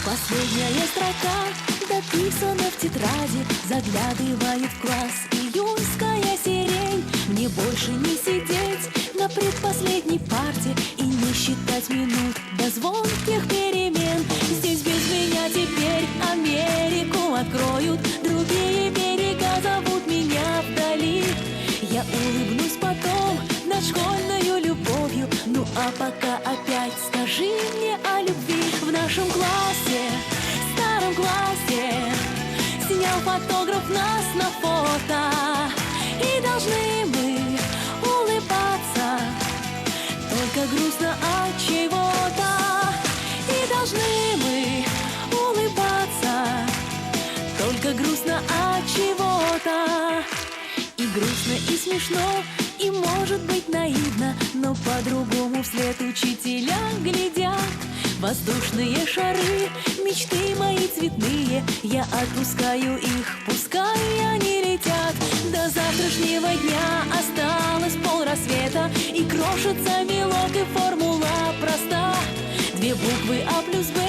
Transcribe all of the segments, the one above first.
Последняя строка дописана в тетради, заглядывает в класс июньская сирень. Мне больше не сидеть на предпоследней парте и не считать минут до звонких перемен. Здесь без меня теперь Америку откроют, другие берега зовут меня вдали. Я улыбнусь потом над школьною любовью, ну а пока опять скажи мне о любви. В нашем классе, старом классе, снял фотограф нас на фото, и должны мы улыбаться, только грустно от чего-то. И должны мы улыбаться, только грустно от чего-то. И грустно, и смешно, и может быть наивно, но по-другому вслед учителя глядят. Воздушные шары, мечты мои цветные, я отпускаю их, пускай они летят. До завтрашнего дня осталось полрассвета, и крошится мелок, и формула проста. Две буквы А плюс Б,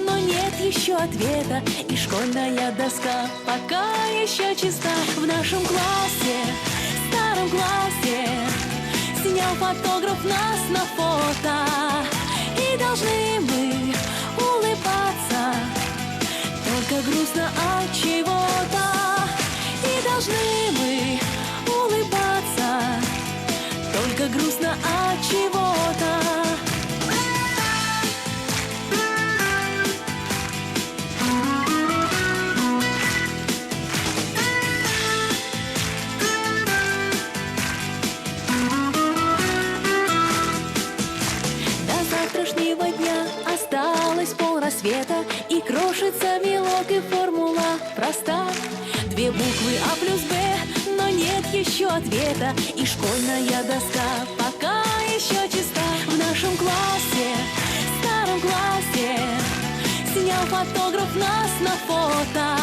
но нет еще ответа, и школьная доска пока еще чиста. В нашем классе, старом классе, снял фотограф нас на фото, и должны мы улыбаться, только грустно от чего-то. И должны мы улыбаться, только грустно от чего-то. Завтрашнего дня осталось полрассвета, и крошится мелок, и формула проста. Две буквы А плюс Б, но нет еще ответа, и школьная доска пока еще чиста. В нашем классе, старом классе, снял фотограф нас на фото,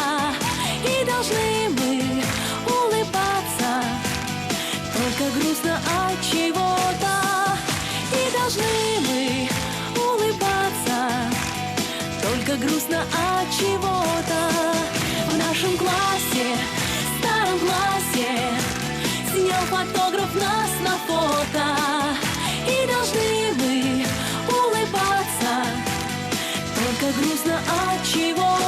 и должны мы улыбаться, только грустно от чего-то. И должны мы улыбаться, только грустно от чего-то. В нашем классе, старом классе, снял фотограф нас на фото, и должны мы улыбаться, только грустно от чего-то.